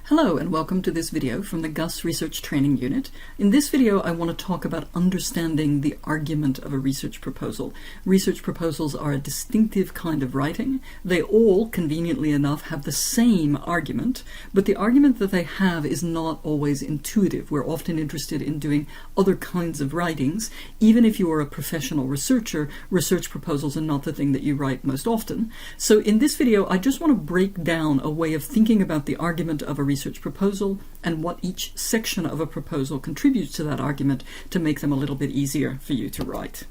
Hello and welcome to this video from the GUS Research Training Unit. In this video I want to talk about understanding the argument of a research proposal. Research proposals are a distinctive kind of writing. They all, conveniently enough, have the same argument, but the argument that they have is not always intuitive. We're often interested in doing other kinds of writings. Even if you are a professional researcher, research proposals are not the thing that you write most often. So in this video I just want to break down a way of thinking about the argument of a research proposal and what each section of a proposal contributes to that argument to make them a little bit easier for you to write.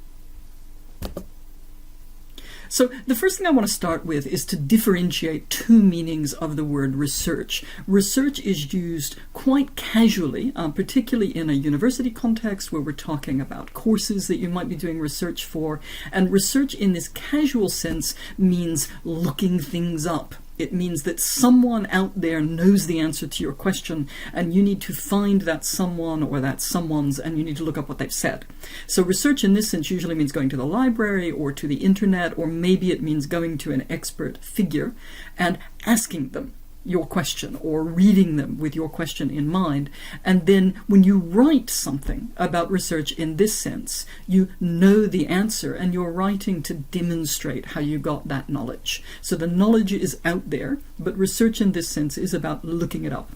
So the first thing I want to start with is to differentiate two meanings of the word research. Research is used quite casually, particularly in a university context where we're talking about courses that you might be doing research for. And research in this casual sense means looking things up. It means that someone out there knows the answer to your question and you need to find that someone or that someone's and you need to look up what they've said. So research in this sense usually means going to the library or to the internet, or maybe it means going to an expert figure and asking them your question or reading them with your question in mind. And then when you write something about research in this sense, you know the answer and you're writing to demonstrate how you got that knowledge. So the knowledge is out there, but research in this sense is about looking it up.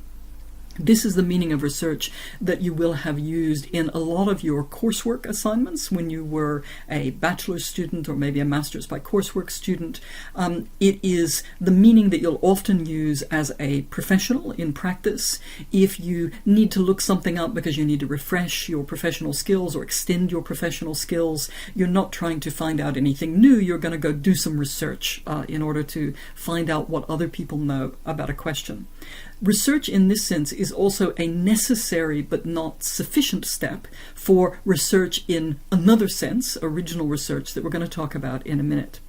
This is the meaning of research that you will have used in a lot of your coursework assignments when you were a bachelor's student or maybe a master's by coursework student. It is the meaning that you'll often use as a professional in practice. If you need to look something up because you need to refresh your professional skills or extend your professional skills, you're not trying to find out anything new. You're going to go do some research in order to find out what other people know about a question. Research in this sense is also a necessary but not sufficient step for research in another sense, original research, that we're going to talk about in a minute.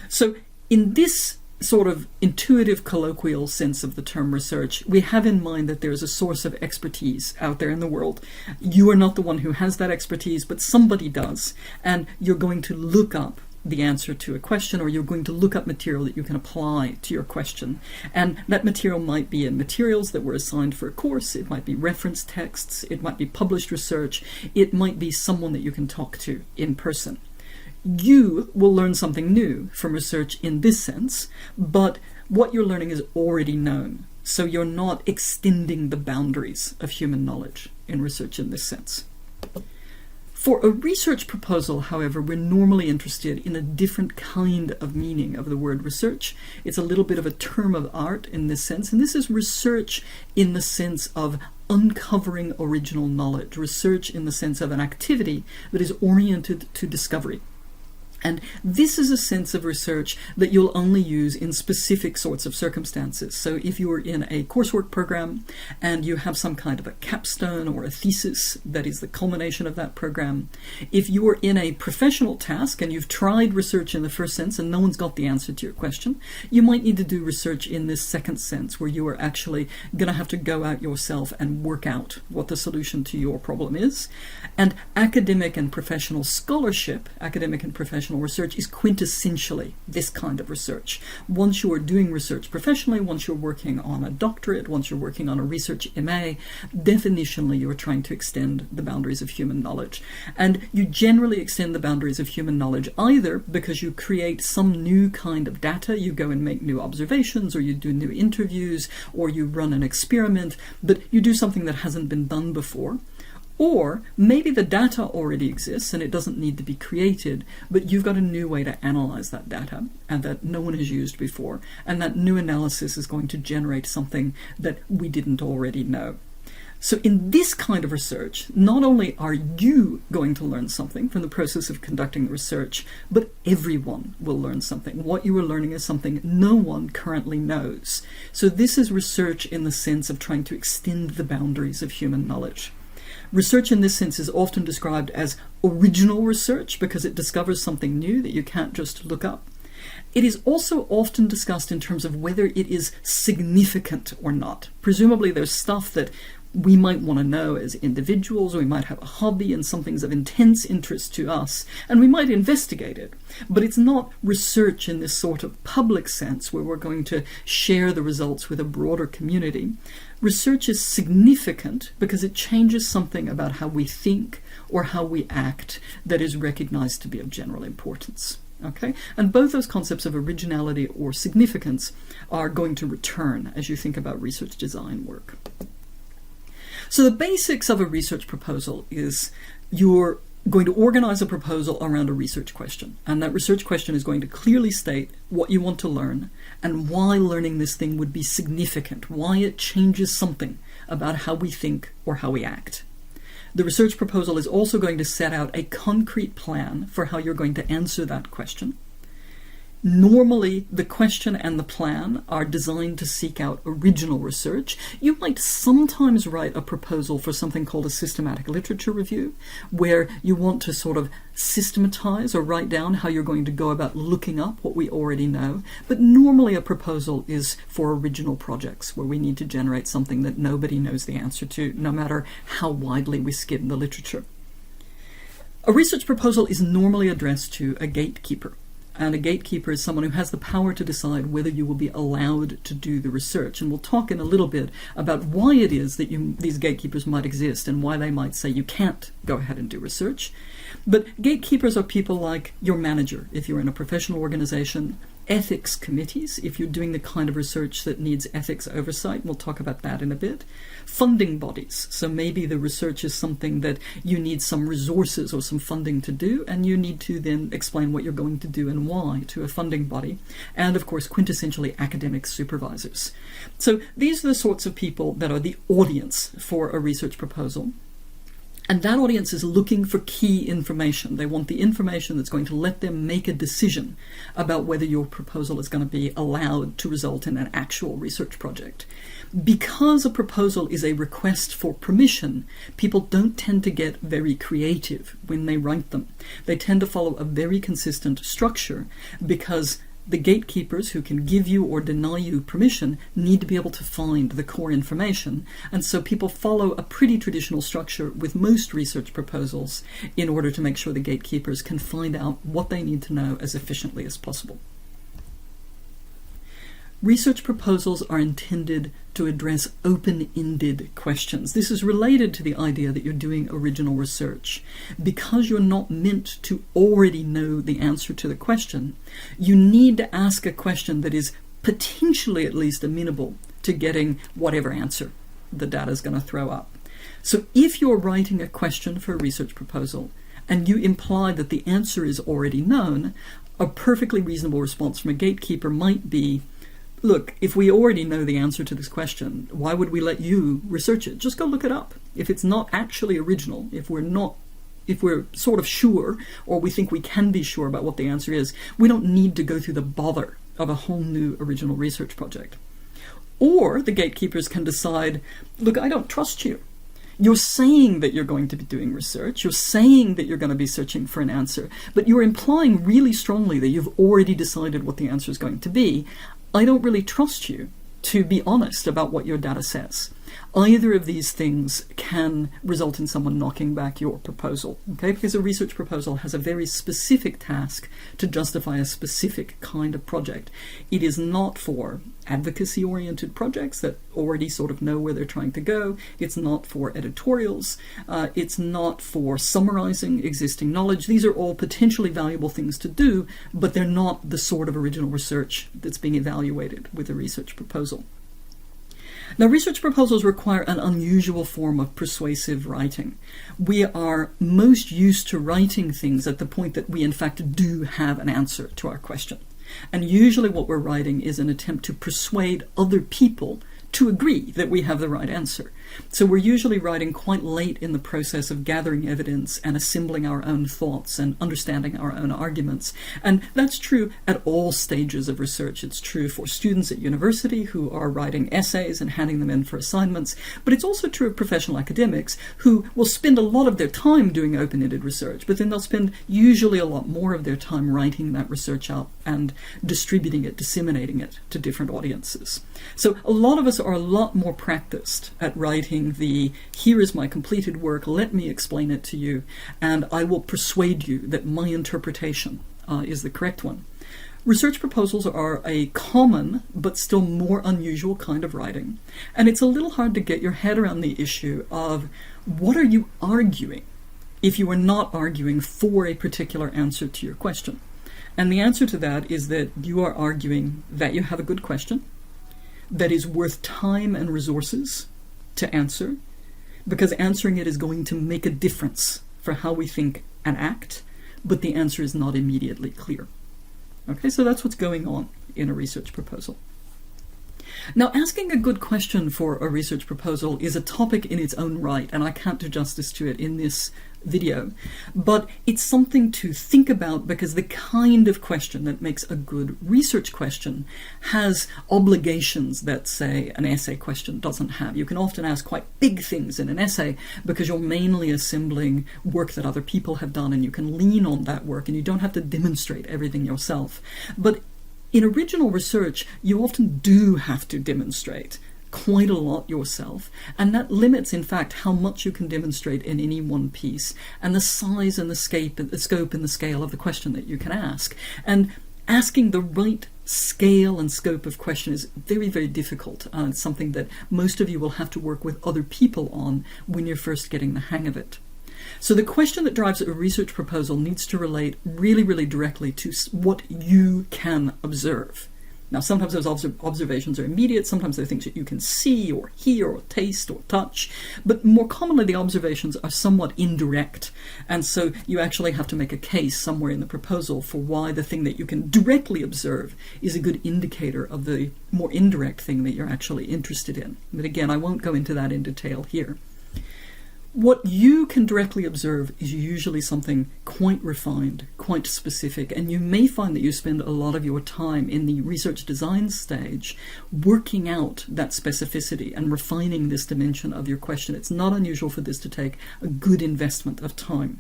So in this sort of intuitive colloquial sense of the term research, we have in mind that there is a source of expertise out there in the world. You are not the one who has that expertise, but somebody does, and you're going to look up the answer to a question, or you're going to look up material that you can apply to your question. And that material might be in materials that were assigned for a course, it might be reference texts, it might be published research, it might be someone that you can talk to in person. You will learn something new from research in this sense, but what you're learning is already known. So you're not extending the boundaries of human knowledge in research in this sense. For a research proposal, however, we're normally interested in a different kind of meaning of the word research. It's a little bit of a term of art in this sense, and this is research in the sense of uncovering original knowledge, research in the sense of an activity that is oriented to discovery. And this is a sense of research that you'll only use in specific sorts of circumstances. So if you are in a coursework program and you have some kind of a capstone or a thesis that is the culmination of that program, if you are in a professional task and you've tried research in the first sense and no one's got the answer to your question, you might need to do research in this second sense where you are actually going to have to go out yourself and work out what the solution to your problem is. And academic and professional scholarship, academic and professional research is quintessentially this kind of research. Once you are doing research professionally, once you're working on a doctorate, once you're working on a research MA, definitionally you're trying to extend the boundaries of human knowledge. And you generally extend the boundaries of human knowledge either because you create some new kind of data, you go and make new observations, or you do new interviews, or you run an experiment, but you do something that hasn't been done before. Or maybe the data already exists and it doesn't need to be created, but you've got a new way to analyze that data and that no one has used before. And that new analysis is going to generate something that we didn't already know. So in this kind of research, not only are you going to learn something from the process of conducting the research, but everyone will learn something. What you are learning is something no one currently knows. So this is research in the sense of trying to extend the boundaries of human knowledge. Research in this sense is often described as original research because it discovers something new that you can't just look up. It is also often discussed in terms of whether it is significant or not. Presumably there's stuff that we might want to know as individuals, or we might have a hobby and something's of intense interest to us, and we might investigate it. But it's not research in this sort of public sense where we're going to share the results with a broader community. Research is significant because it changes something about how we think or how we act that is recognized to be of general importance. Okay? And both those concepts of originality or significance are going to return as you think about research design work. So the basics of a research proposal is you're going to organize a proposal around a research question. And that research question is going to clearly state what you want to learn and why learning this thing would be significant, why it changes something about how we think or how we act. The research proposal is also going to set out a concrete plan for how you're going to answer that question. Normally, the question and the plan are designed to seek out original research. You might sometimes write a proposal for something called a systematic literature review, where you want to sort of systematize or write down how you're going to go about looking up what we already know. But normally a proposal is for original projects, where we need to generate something that nobody knows the answer to, no matter how widely we skim the literature. A research proposal is normally addressed to a gatekeeper. And a gatekeeper is someone who has the power to decide whether you will be allowed to do the research. And we'll talk in a little bit about why it is that these gatekeepers might exist and why they might say you can't go ahead and do research. But gatekeepers are people like your manager, if you're in a professional organization, ethics committees, if you're doing the kind of research that needs ethics oversight. We'll talk about that in a bit. Funding bodies. So maybe the research is something that you need some resources or some funding to do, and you need to then explain what you're going to do and why to a funding body. And of course, quintessentially academic supervisors. So these are the sorts of people that are the audience for a research proposal. And that audience is looking for key information. They want the information that's going to let them make a decision about whether your proposal is going to be allowed to result in an actual research project. Because a proposal is a request for permission, people don't tend to get very creative when they write them. They tend to follow a very consistent structure because the gatekeepers who can give you or deny you permission need to be able to find the core information. And so people follow a pretty traditional structure with most research proposals in order to make sure the gatekeepers can find out what they need to know as efficiently as possible. Research proposals are intended to address open-ended questions. This is related to the idea that you're doing original research. Because you're not meant to already know the answer to the question, you need to ask a question that is potentially at least amenable to getting whatever answer the data is going to throw up. So if you're writing a question for a research proposal and you imply that the answer is already known, a perfectly reasonable response from a gatekeeper might be, look, if we already know the answer to this question, why would we let you research it? Just go look it up. If it's not actually original, if we're sort of sure, or we think we can be sure about what the answer is, we don't need to go through the bother of a whole new original research project. Or the gatekeepers can decide, look, I don't trust you. You're saying that you're going to be doing research, you're saying that you're going to be searching for an answer, but you're implying really strongly that you've already decided what the answer is going to be. I don't really trust you to be honest about what your data says. Either of these things can result in someone knocking back your proposal, okay? Because a research proposal has a very specific task to justify a specific kind of project. It is not for advocacy-oriented projects that already sort of know where they're trying to go. It's not for editorials. It's not for summarizing existing knowledge. These are all potentially valuable things to do, but they're not the sort of original research that's being evaluated with a research proposal. Now, research proposals require an unusual form of persuasive writing. We are most used to writing things at the point that we in fact do have an answer to our question. And usually what we're writing is an attempt to persuade other people to agree that we have the right answer. So we're usually writing quite late in the process of gathering evidence and assembling our own thoughts and understanding our own arguments. And that's true at all stages of research. It's true for students at university who are writing essays and handing them in for assignments, but it's also true of professional academics who will spend a lot of their time doing open-ended research, but then they'll spend usually a lot more of their time writing that research up and distributing it, disseminating it to different audiences. So a lot of us are a lot more practiced at writing the, here is my completed work, let me explain it to you, and I will persuade you that my interpretation is the correct one. Research proposals are a common but still more unusual kind of writing, and it's a little hard to get your head around the issue of what are you arguing if you are not arguing for a particular answer to your question. And the answer to that is that you are arguing that you have a good question that is worth time and resources to answer, because answering it is going to make a difference for how we think and act, but the answer is not immediately clear. Okay, so that's what's going on in a research proposal. Now, asking a good question for a research proposal is a topic in its own right, and I can't do justice to it in this video, but it's something to think about, because the kind of question that makes a good research question has obligations that, say, an essay question doesn't have. You can often ask quite big things in an essay because you're mainly assembling work that other people have done, and you can lean on that work and you don't have to demonstrate everything yourself. But in original research, you often do have to demonstrate quite a lot yourself, and that limits, in fact, how much you can demonstrate in any one piece, and the size and the scope and the scale of the question that you can ask. And asking the right scale and scope of question is very, very difficult. It's something that most of you will have to work with other people on when you're first getting the hang of it. So the question that drives a research proposal needs to relate really, really directly to what you can observe. Now, sometimes those observations are immediate, sometimes they're things that you can see or hear or taste or touch, but more commonly the observations are somewhat indirect, and so you actually have to make a case somewhere in the proposal for why the thing that you can directly observe is a good indicator of the more indirect thing that you're actually interested in. But again, I won't go into that in detail here. What you can directly observe is usually something quite refined, quite specific, and you may find that you spend a lot of your time in the research design stage working out that specificity and refining this dimension of your question. It's not unusual for this to take a good investment of time.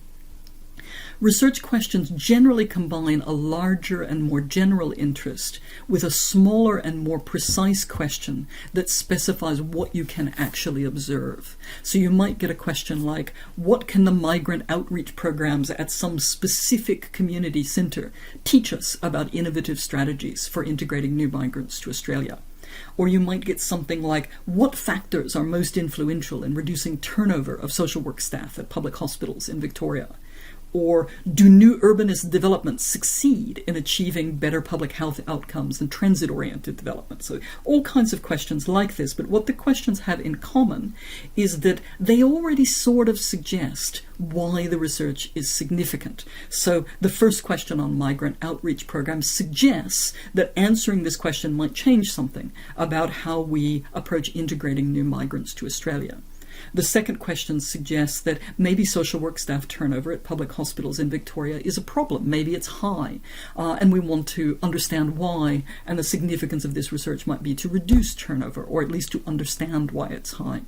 Research questions generally combine a larger and more general interest with a smaller and more precise question that specifies what you can actually observe. So you might get a question like, what can the migrant outreach programs at some specific community center teach us about innovative strategies for integrating new migrants to Australia? Or you might get something like, what factors are most influential in reducing turnover of social work staff at public hospitals in Victoria? Or do new urbanist developments succeed in achieving better public health outcomes than transit-oriented development? So all kinds of questions like this, but what the questions have in common is that they already sort of suggest why the research is significant. So the first question on migrant outreach programs suggests that answering this question might change something about how we approach integrating new migrants to Australia. The second question suggests that maybe social work staff turnover at public hospitals in Victoria is a problem. Maybe it's high, and we want to understand why, and the significance of this research might be to reduce turnover, or at least to understand why it's high.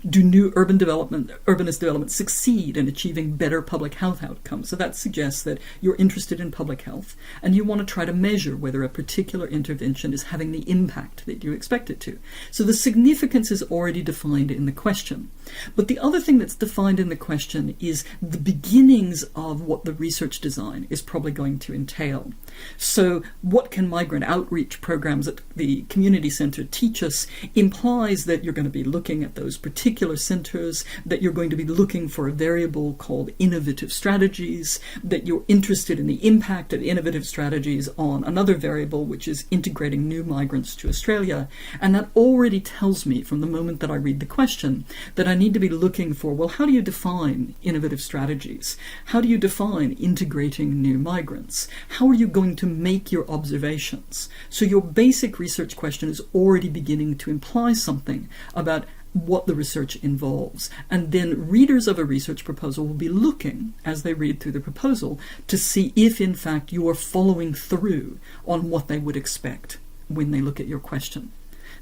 Do new urbanist development succeed in achieving better public health outcomes? So that suggests that you're interested in public health and you want to try to measure whether a particular intervention is having the impact that you expect it to. So the significance is already defined in the question. But the other thing that's defined in the question is the beginnings of what the research design is probably going to entail. So what can migrant outreach programs at the community center teach us implies that you're going to be looking at those particular centers, that you're going to be looking for a variable called innovative strategies, that you're interested in the impact of innovative strategies on another variable, which is integrating new migrants to Australia. And that already tells me from the moment that I read the question that I need to be looking for, well, how do you define innovative strategies? How do you define integrating new migrants? How are you going to make your observations? So your basic research question is already beginning to imply something about what the research involves. And then readers of a research proposal will be looking, as they read through the proposal, to see if in fact you are following through on what they would expect when they look at your question.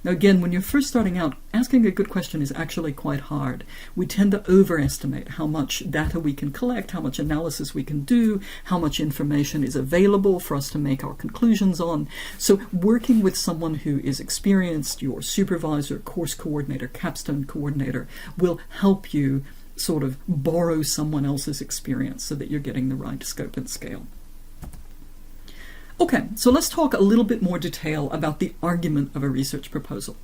Now again, when you're first starting out, asking a good question is actually quite hard. We tend to overestimate how much data we can collect, how much analysis we can do, how much information is available for us to make our conclusions on. So working with someone who is experienced, your supervisor, course coordinator, capstone coordinator, will help you sort of borrow someone else's experience so that you're getting the right scope and scale. Okay, so let's talk a little bit more detail about the argument of a research proposal.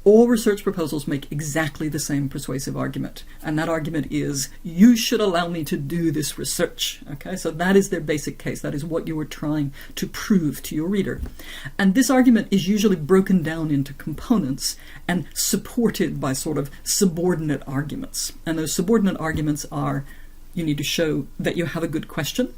All research proposals make exactly the same persuasive argument, and that argument is, you should allow me to do this research. Okay, so that is their basic case. That is what you are trying to prove to your reader. And this argument is usually broken down into components and supported by sort of subordinate arguments. And those subordinate arguments are, you need to show that you have a good question,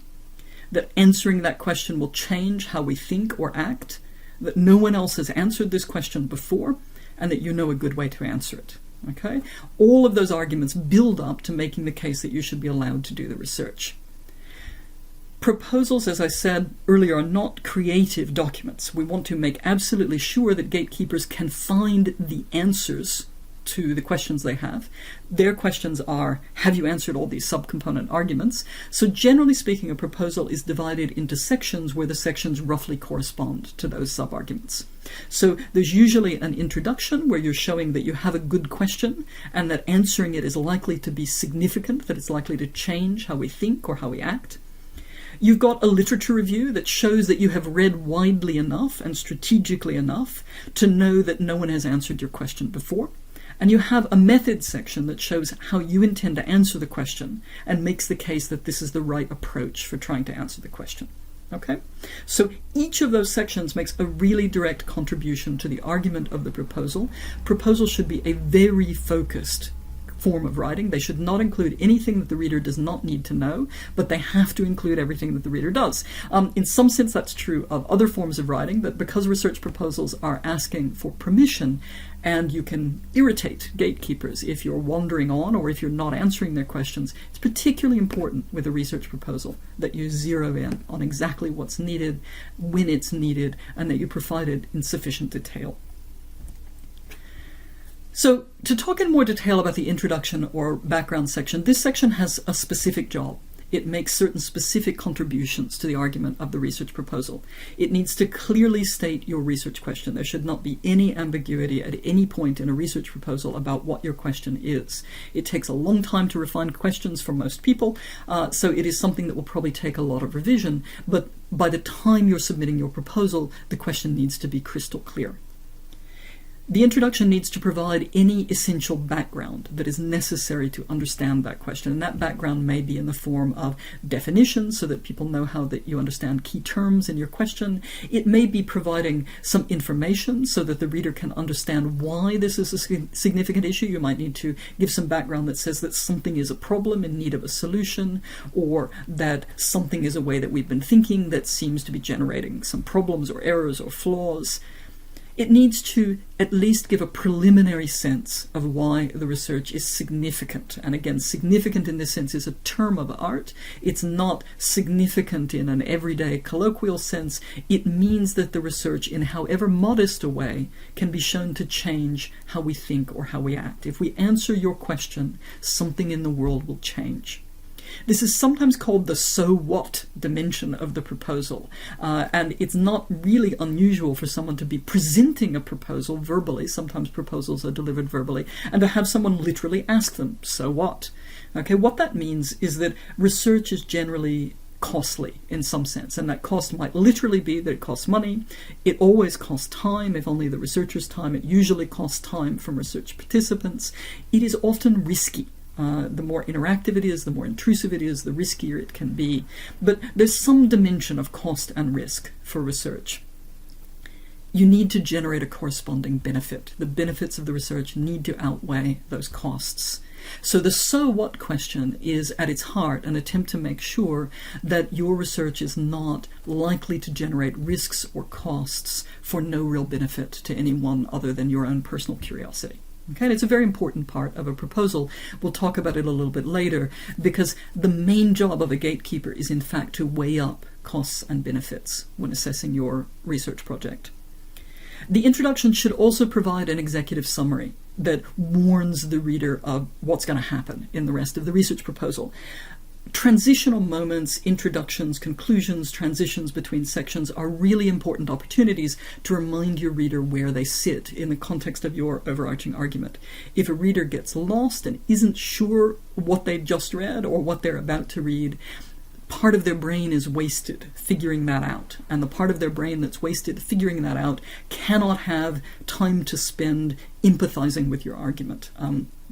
that answering that question will change how we think or act, that no one else has answered this question before, and that you know a good way to answer it. Okay? All of those arguments build up to making the case that you should be allowed to do the research. Proposals, as I said earlier, are not creative documents. We want to make absolutely sure that gatekeepers can find the answers to the questions they have. Their questions are, have you answered all these subcomponent arguments? So generally speaking, a proposal is divided into sections where the sections roughly correspond to those sub-arguments. So there's usually an introduction where you're showing that you have a good question and that answering it is likely to be significant, that it's likely to change how we think or how we act. You've got a literature review that shows that you have read widely enough and strategically enough to know that no one has answered your question before. And you have a method section that shows how you intend to answer the question and makes the case that this is the right approach for trying to answer the question. Okay? So each of those sections makes a really direct contribution to the argument of the proposal. Proposals should be a very focused form of writing. They should not include anything that the reader does not need to know, but they have to include everything that the reader does. In some sense, that's true of other forms of writing, but because research proposals are asking for permission, and you can irritate gatekeepers if you're wandering on or if you're not answering their questions, it's particularly important with a research proposal that you zero in on exactly what's needed, when it's needed, and that you provide it in sufficient detail. So to talk in more detail about the introduction or background section, this section has a specific job. It makes certain specific contributions to the argument of the research proposal. It needs to clearly state your research question. There should not be any ambiguity at any point in a research proposal about what your question is. It takes a long time to refine questions for most people, so it is something that will probably take a lot of revision, but by the time you're submitting your proposal, the question needs to be crystal clear. The introduction needs to provide any essential background that is necessary to understand that question, and that background may be in the form of definitions so that people know how that you understand key terms in your question. It may be providing some information so that the reader can understand why this is a significant issue. You might need to give some background that says that something is a problem in need of a solution, or that something is a way that we've been thinking that seems to be generating some problems or errors or flaws. It needs to at least give a preliminary sense of why the research is significant. And again, significant in this sense is a term of art. It's not significant in an everyday colloquial sense. It means that the research, in however modest a way, can be shown to change how we think or how we act. If we answer your question, something in the world will change. This is sometimes called the so what dimension of the proposal, and it's not really unusual for someone to be presenting a proposal verbally. Sometimes proposals are delivered verbally, and to have someone literally ask them, so what? Okay, what that means is that research is generally costly in some sense, and that cost might literally be that it costs money. It always costs time, if only the researcher's time. It usually costs time from research participants. It is often risky. The more interactive it is, the more intrusive it is, the riskier it can be. But there's some dimension of cost and risk for research. You need to generate a corresponding benefit. The benefits of the research need to outweigh those costs. So the so what question is at its heart an attempt to make sure that your research is not likely to generate risks or costs for no real benefit to anyone other than your own personal curiosity. Okay, and it's a very important part of a proposal. We'll talk about it a little bit later, because the main job of a gatekeeper is in fact to weigh up costs and benefits when assessing your research project. The introduction should also provide an executive summary that warns the reader of what's going to happen in the rest of the research proposal. Transitional moments, introductions, conclusions, transitions between sections are really important opportunities to remind your reader where they sit in the context of your overarching argument. If a reader gets lost and isn't sure what they've just read or what they're about to read, part of their brain is wasted figuring that out. And the part of their brain that's wasted figuring that out cannot have time to spend empathizing with your argument,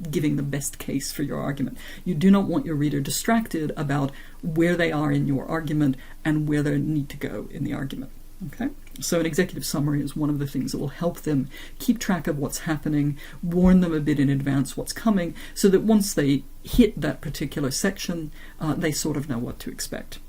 giving the best case for your argument. You do not want your reader distracted about where they are in your argument and where they need to go in the argument. Okay? So an executive summary is one of the things that will help them keep track of what's happening, warn them a bit in advance what's coming, so that once they hit that particular section, they sort of know what to expect.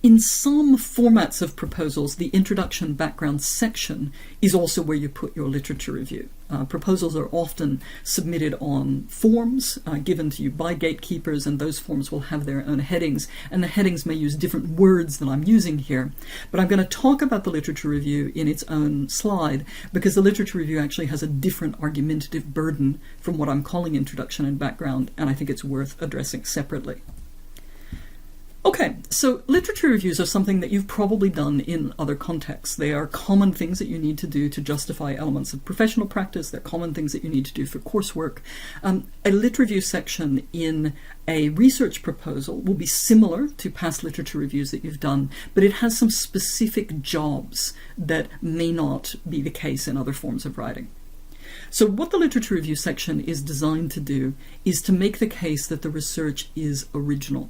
In some formats of proposals, the introduction background section is also where you put your literature review. Proposals are often submitted on forms given to you by gatekeepers, and those forms will have their own headings, and the headings may use different words than I'm using here. But I'm going to talk about the literature review in its own slide, because the literature review actually has a different argumentative burden from what I'm calling introduction and background, and I think it's worth addressing separately. Okay, so literature reviews are something that you've probably done in other contexts. They are common things that you need to do to justify elements of professional practice. They're common things that you need to do for coursework. A lit review section in a research proposal will be similar to past literature reviews that you've done, but it has some specific jobs that may not be the case in other forms of writing. So what the literature review section is designed to do is to make the case that the research is original.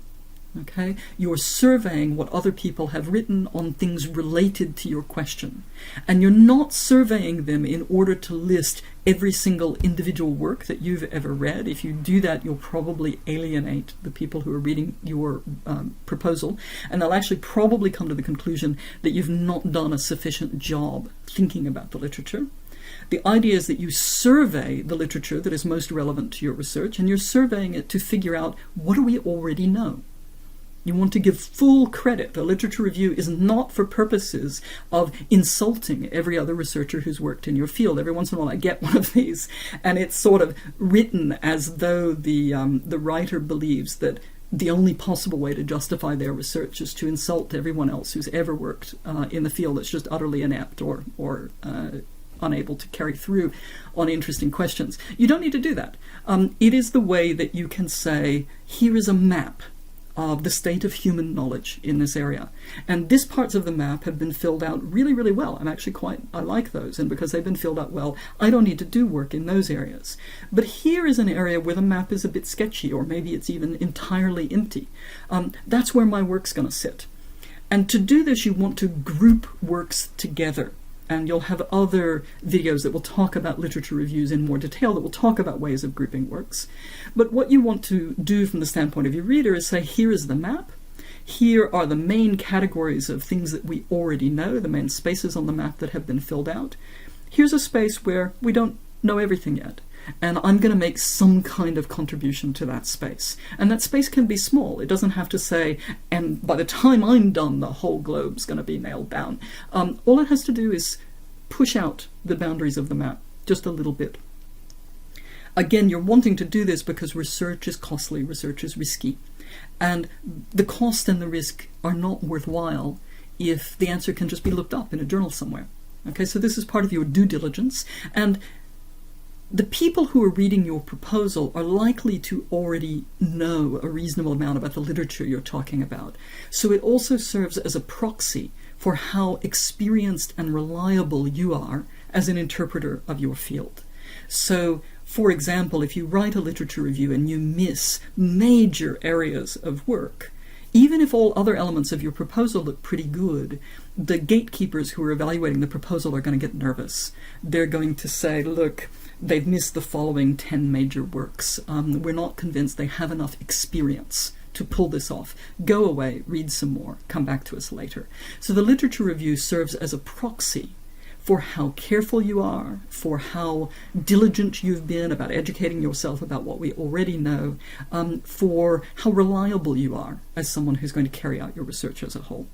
Okay? You're surveying what other people have written on things related to your question. And you're not surveying them in order to list every single individual work that you've ever read. If you do that, you'll probably alienate the people who are reading your proposal, and they'll actually probably come to the conclusion that you've not done a sufficient job thinking about the literature. The idea is that you survey the literature that is most relevant to your research, and you're surveying it to figure out, what do we already know? You want to give full credit. The literature review is not for purposes of insulting every other researcher who's worked in your field. Every once in a while I get one of these, and it's sort of written as though the writer believes that the only possible way to justify their research is to insult everyone else who's ever worked in the field that's just utterly inept or unable to carry through on interesting questions. You don't need to do that. It is the way that you can say, here is a map of the state of human knowledge in this area. And these parts of the map have been filled out really, really well. I like those. And because they've been filled out well, I don't need to do work in those areas. But here is an area where the map is a bit sketchy, or maybe it's even entirely empty. That's where my work's going to sit. And to do this, you want to group works together. And you'll have other videos that will talk about literature reviews in more detail, that will talk about ways of grouping works. But what you want to do from the standpoint of your reader is say, here is the map. Here are the main categories of things that we already know, the main spaces on the map that have been filled out. Here's a space where we don't know everything yet, and I'm going to make some kind of contribution to that space. And that space can be small. It doesn't have to say, and by the time I'm done, the whole globe's going to be nailed down. All it has to do is push out the boundaries of the map just a little bit. Again, you're wanting to do this because research is costly, research is risky. And the cost and the risk are not worthwhile if the answer can just be looked up in a journal somewhere. Okay, so this is part of your due diligence. And the people who are reading your proposal are likely to already know a reasonable amount about the literature you're talking about. So it also serves as a proxy for how experienced and reliable you are as an interpreter of your field. So, for example, if you write a literature review and you miss major areas of work, even if all other elements of your proposal look pretty good, the gatekeepers who are evaluating the proposal are going to get nervous. They're going to say, look, they've missed the following 10 major works. We're not convinced they have enough experience to pull this off. Go away, read some more, come back to us later. So the literature review serves as a proxy for how careful you are, for how diligent you've been about educating yourself about what we already know, for how reliable you are as someone who's going to carry out your research as a whole.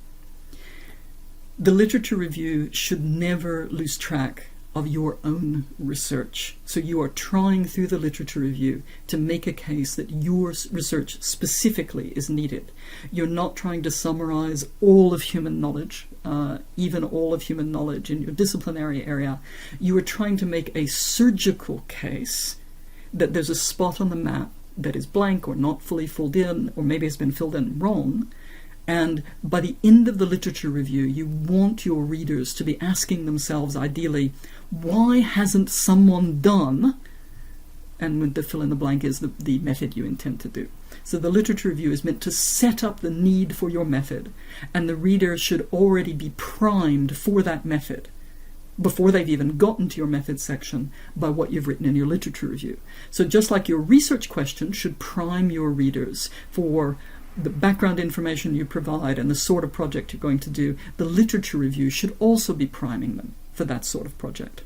The literature review should never lose track of your own research. So you are trying through the literature review to make a case that your research specifically is needed. You're not trying to summarize all of human knowledge, even all of human knowledge in your disciplinary area. You are trying to make a surgical case that there's a spot on the map that is blank or not fully filled in, or maybe has been filled in wrong. And by the end of the literature review, you want your readers to be asking themselves, ideally, why hasn't someone done, and the fill in the blank is the method you intend to do. So the literature review is meant to set up the need for your method, and the reader should already be primed for that method before they've even gotten to your method section by what you've written in your literature review. So just like your research question should prime your readers for the background information you provide and the sort of project you're going to do, the literature review should also be priming them for that sort of project.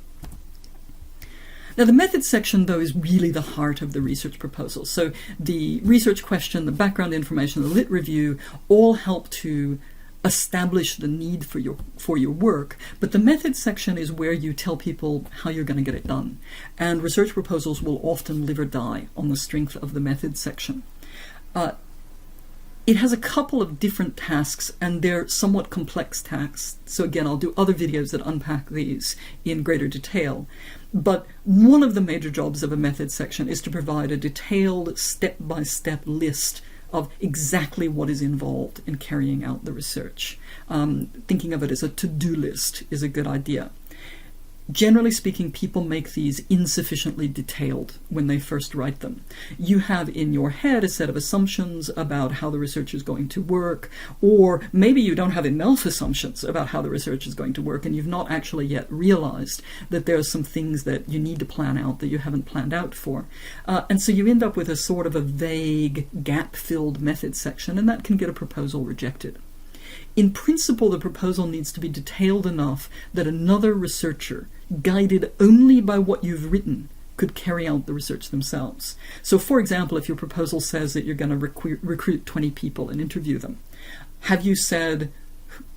Now, the methods section, though, is really the heart of the research proposal. So the research question, the background information, the lit review all help to establish the need for your work, but the methods section is where you tell people how you're going to get it done. And research proposals will often live or die on the strength of the methods section. It has a couple of different tasks, and they're somewhat complex tasks. So again, I'll do other videos that unpack these in greater detail. But one of the major jobs of a methods section is to provide a detailed step-by-step list of exactly what is involved in carrying out the research. Thinking of it as a to-do list is a good idea. Generally speaking, people make these insufficiently detailed when they first write them. You have in your head a set of assumptions about how the research is going to work, or maybe you don't have enough assumptions about how the research is going to work, and you've not actually yet realized that there are some things that you need to plan out that you haven't planned out for. And so you end up with a sort of a vague, gap-filled method section, and that can get a proposal rejected. In principle, the proposal needs to be detailed enough that another researcher, guided only by what you've written, could carry out the research themselves. So, for example, if your proposal says that you're going to recruit 20 people and interview them, have you said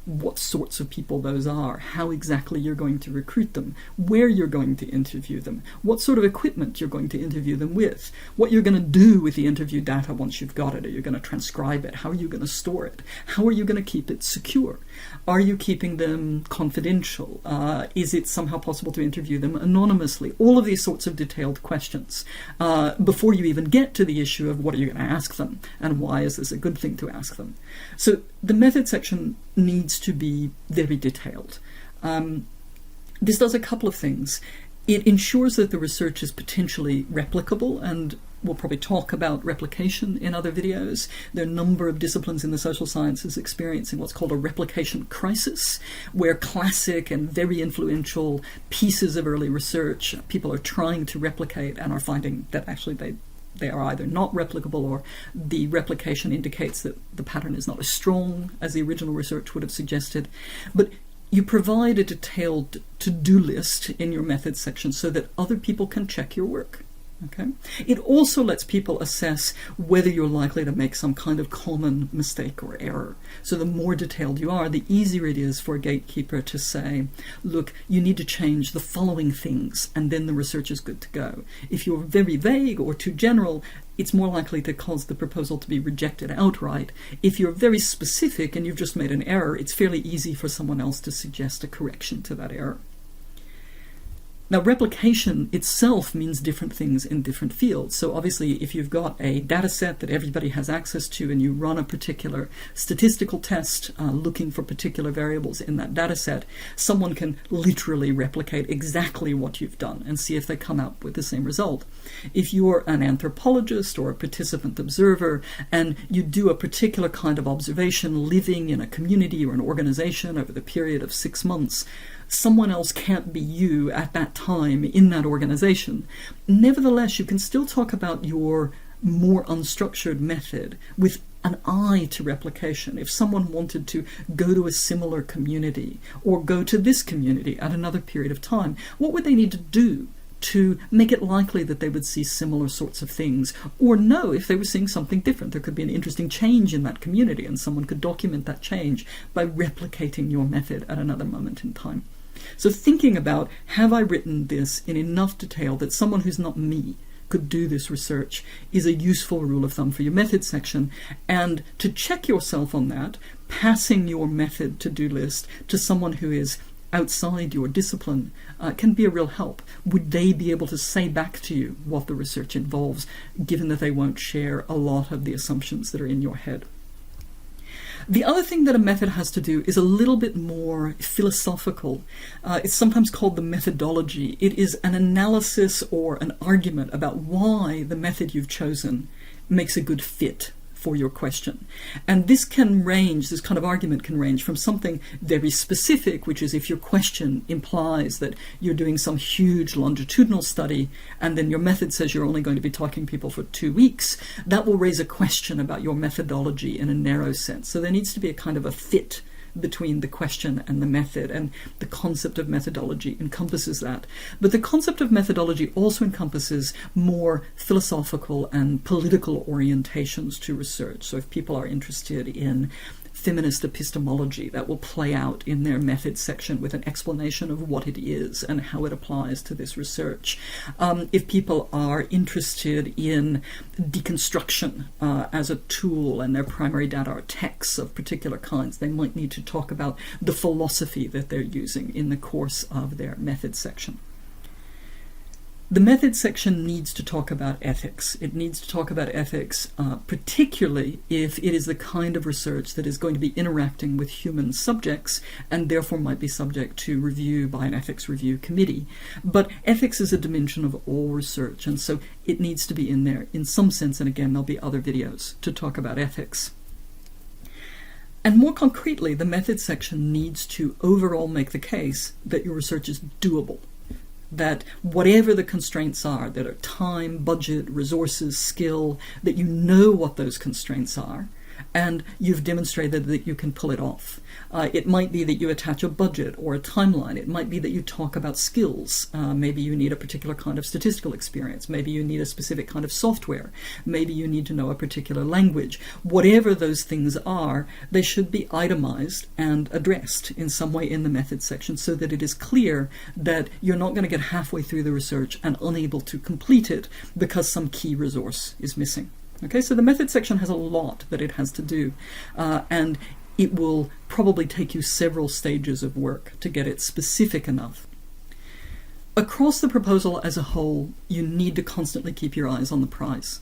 what sorts of people those are, how exactly you're going to recruit them, where you're going to interview them, what sort of equipment you're going to interview them with, what you're going to do with the interview data once you've got it? Are you going to transcribe it? How are you going to store it? How are you going to keep it secure? Are you keeping them confidential? Is it somehow possible to interview them anonymously? All of these sorts of detailed questions before you even get to the issue of what are you going to ask them and why is this a good thing to ask them. So the method section needs to be very detailed. This does a couple of things. It ensures that the research is potentially replicable, and we'll probably talk about replication in other videos. There are a number of disciplines in the social sciences experiencing what's called a replication crisis, where classic and very influential pieces of early research people are trying to replicate and are finding that actually they are either not replicable, or the replication indicates that the pattern is not as strong as the original research would have suggested. But you provide a detailed to-do list in your methods section so that other people can check your work. Okay? It also lets people assess whether you're likely to make some kind of common mistake or error. So the more detailed you are, the easier it is for a gatekeeper to say, look, you need to change the following things, and then the research is good to go. If you're very vague or too general, it's more likely to cause the proposal to be rejected outright. If you're very specific and you've just made an error, it's fairly easy for someone else to suggest a correction to that error. Now, replication itself means different things in different fields. So obviously, if you've got a data set that everybody has access to and you run a particular statistical test looking for particular variables in that data set, someone can literally replicate exactly what you've done and see if they come out with the same result. If you're an anthropologist or a participant observer and you do a particular kind of observation living in a community or an organization over the period of 6 months, someone else can't be you at that time in that organization. Nevertheless, you can still talk about your more unstructured method with an eye to replication. If someone wanted to go to a similar community or go to this community at another period of time, what would they need to do to make it likely that they would see similar sorts of things, or know if they were seeing something different. There could be an interesting change in that community, and someone could document that change by replicating your method at another moment in time. So thinking about, have I written this in enough detail that someone who's not me could do this research, is a useful rule of thumb for your method section. And to check yourself on that, passing your method to-do list to someone who is outside your discipline can be a real help. Would they be able to say back to you what the research involves, given that they won't share a lot of the assumptions that are in your head? The other thing that a method has to do is a little bit more philosophical. It's sometimes called the methodology. It is an analysis or an argument about why the method you've chosen makes a good fit for your question. And this can range, this kind of argument can range from something very specific, which is if your question implies that you're doing some huge longitudinal study and then your method says you're only going to be talking to people for 2 weeks, that will raise a question about your methodology in a narrow sense. So there needs to be a kind of a fit between the question and the method, and the concept of methodology encompasses that. But the concept of methodology also encompasses more philosophical and political orientations to research. So if people are interested in feminist epistemology, that will play out in their method section with an explanation of what it is and how it applies to this research. If people are interested in deconstruction as a tool and their primary data are texts of particular kinds, they might need to talk about the philosophy that they're using in the course of their method section. The method section needs to talk about ethics. It needs to talk about ethics, particularly if it is the kind of research that is going to be interacting with human subjects and therefore might be subject to review by an ethics review committee. But ethics is a dimension of all research, and so it needs to be in there in some sense, and again, there'll be other videos to talk about ethics. And more concretely, the method section needs to overall make the case that your research is doable. That whatever the constraints are, that are time, budget, resources, skill, that you know what those constraints are, and you've demonstrated that you can pull it off. It might be that you attach a budget or a timeline. It might be that you talk about skills. Maybe you need a particular kind of statistical experience. Maybe you need a specific kind of software. Maybe you need to know a particular language. Whatever those things are, they should be itemized and addressed in some way in the method section so that it is clear that you're not going to get halfway through the research and unable to complete it because some key resource is missing. Okay, so the method section has a lot that it has to do, and it will probably take you several stages of work to get it specific enough. Across the proposal as a whole, you need to constantly keep your eyes on the prize.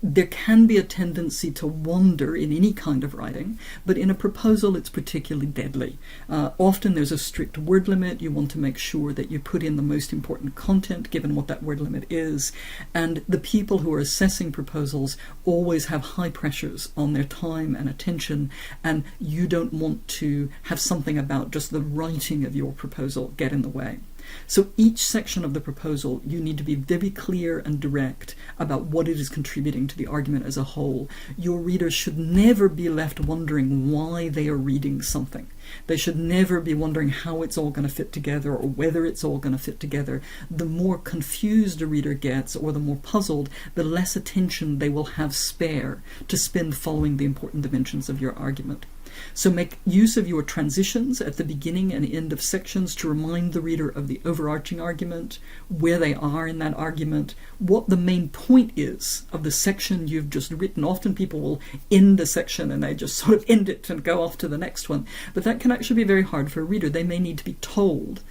There can be a tendency to wander in any kind of writing, but in a proposal it's particularly deadly. Often there's a strict word limit. You want to make sure that you put in the most important content given what that word limit is, and the people who are assessing proposals always have high pressures on their time and attention, and you don't want to have something about just the writing of your proposal get in the way. So each section of the proposal, you need to be very clear and direct about what it is contributing to the argument as a whole. Your readers should never be left wondering why they are reading something. They should never be wondering how it's all going to fit together or whether it's all going to fit together. The more confused a reader gets, or the more puzzled, the less attention they will have spare to spend following the important dimensions of your argument. So make use of your transitions at the beginning and end of sections to remind the reader of the overarching argument, where they are in that argument, what the main point is of the section you've just written. Often people will end a section and they just sort of end it and go off to the next one. But that can actually be very hard for a reader. They may need to be told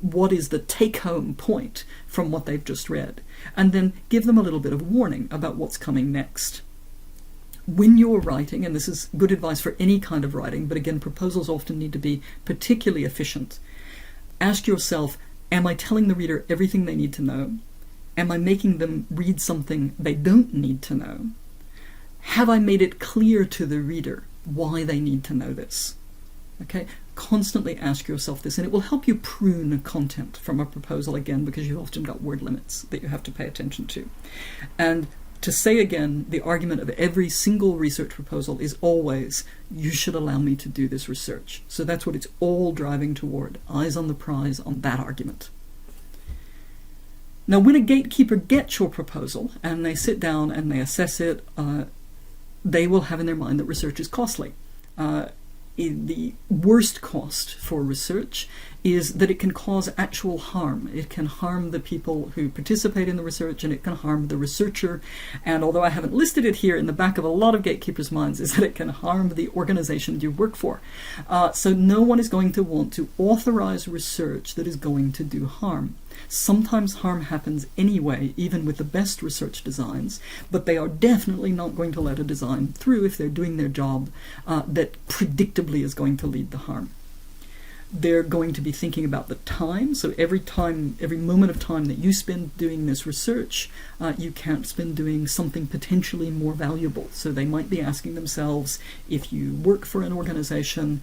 what is the take-home point from what they've just read, and then give them a little bit of warning about what's coming next. When you're writing, and this is good advice for any kind of writing, but again, proposals often need to be particularly efficient, ask yourself, am I telling the reader everything they need to know? Am I making them read something they don't need to know? Have I made it clear to the reader why they need to know this? Okay, constantly ask yourself this, and it will help you prune content from a proposal again, because you've often got word limits that you have to pay attention to. And to say again, the argument of every single research proposal is always, you should allow me to do this research. So that's what it's all driving toward, eyes on the prize on that argument. Now, when a gatekeeper gets your proposal and they sit down and they assess it, they will have in their mind that research is costly. The worst cost for research is that it can cause actual harm. It can harm the people who participate in the research, and it can harm the researcher. And although I haven't listed it here, in the back of a lot of gatekeepers' minds is that it can harm the organization you work for. So no one is going to want to authorize research that is going to do harm. Sometimes harm happens anyway, even with the best research designs, but they are definitely not going to let a design through if they're doing their job that predictably is going to lead to harm. They're going to be thinking about the time. So every moment of time that you spend doing this research, you can't spend doing something potentially more valuable. So they might be asking themselves, if you work for an organization,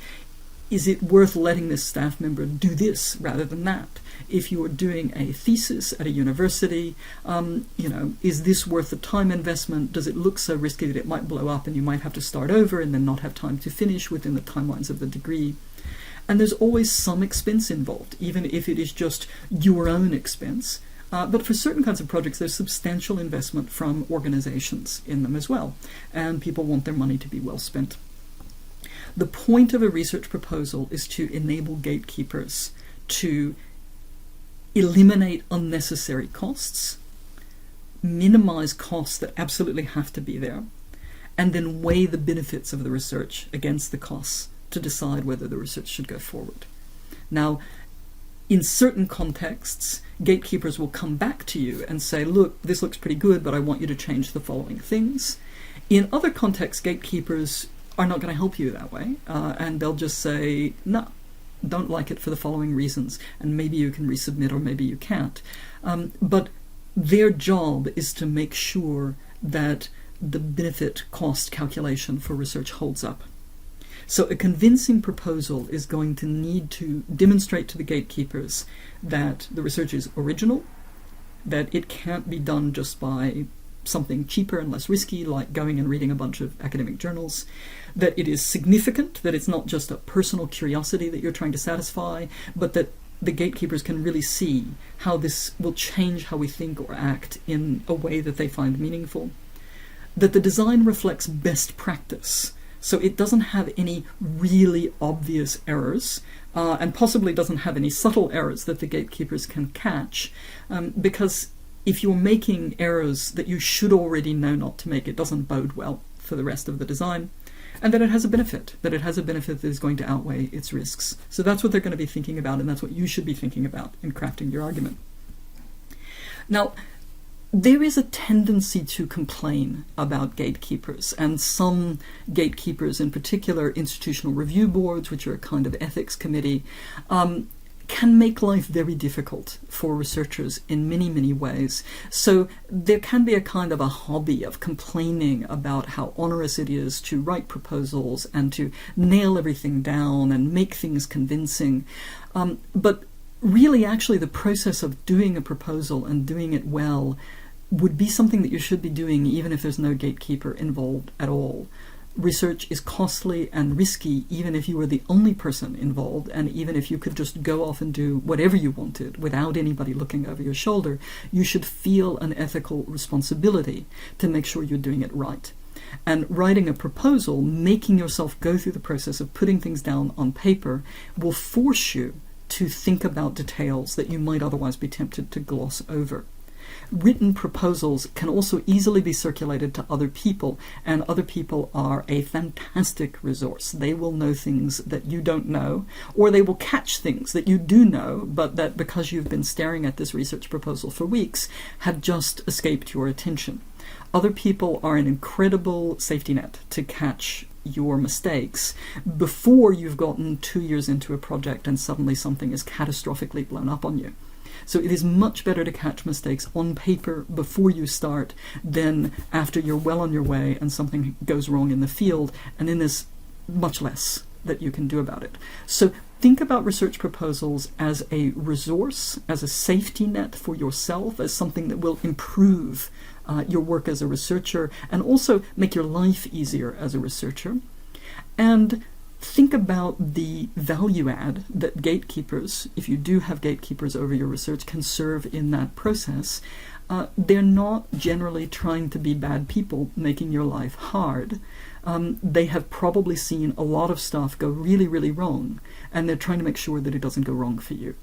is it worth letting this staff member do this rather than that? If you are doing a thesis at a university, is this worth the time investment? Does it look so risky that it might blow up and you might have to start over and then not have time to finish within the timelines of the degree? And there's always some expense involved, even if it is just your own expense. But for certain kinds of projects, there's substantial investment from organizations in them as well, and people want their money to be well spent. The point of a research proposal is to enable gatekeepers to eliminate unnecessary costs, minimize costs that absolutely have to be there, and then weigh the benefits of the research against the costs to decide whether the research should go forward. Now, in certain contexts, gatekeepers will come back to you and say, look, this looks pretty good, but I want you to change the following things. In other contexts, gatekeepers are not going to help you that way, and they'll just say, no, don't like it for the following reasons, and maybe you can resubmit or maybe you can't. But their job is to make sure that the benefit cost calculation for research holds up. So a convincing proposal is going to need to demonstrate to the gatekeepers that the research is original, that it can't be done just by something cheaper and less risky, like going and reading a bunch of academic journals, that it is significant, that it's not just a personal curiosity that you're trying to satisfy, but that the gatekeepers can really see how this will change how we think or act in a way that they find meaningful, that the design reflects best practice. So it doesn't have any really obvious errors, and possibly doesn't have any subtle errors that the gatekeepers can catch, because if you're making errors that you should already know not to make, it doesn't bode well for the rest of the design, and that it has a benefit, that is going to outweigh its risks. So that's what they're going to be thinking about, and that's what you should be thinking about in crafting your argument. Now, there is a tendency to complain about gatekeepers, and some gatekeepers, in particular institutional review boards, which are a kind of ethics committee, can make life very difficult for researchers in many, many ways. So there can be a kind of a hobby of complaining about how onerous it is to write proposals and to nail everything down and make things convincing. But really, actually, the process of doing a proposal and doing it well would be something that you should be doing even if there's no gatekeeper involved at all. Research is costly and risky even if you were the only person involved, and even if you could just go off and do whatever you wanted without anybody looking over your shoulder. You should feel an ethical responsibility to make sure you're doing it right. And writing a proposal, making yourself go through the process of putting things down on paper, will force you to think about details that you might otherwise be tempted to gloss over. Written proposals can also easily be circulated to other people, and other people are a fantastic resource. They will know things that you don't know, or they will catch things that you do know, but that because you've been staring at this research proposal for weeks, have just escaped your attention. Other people are an incredible safety net to catch your mistakes before you've gotten 2 years into a project and suddenly something is catastrophically blown up on you. So it is much better to catch mistakes on paper before you start than after you're well on your way and something goes wrong in the field, and then there's much less that you can do about it. So think about research proposals as a resource, as a safety net for yourself, as something that will improve your work as a researcher and also make your life easier as a researcher. And think about the value add that gatekeepers, if you do have gatekeepers over your research, can serve in that process. They're not generally trying to be bad people, making your life hard. They have probably seen a lot of stuff go really, really wrong, and they're trying to make sure that it doesn't go wrong for you.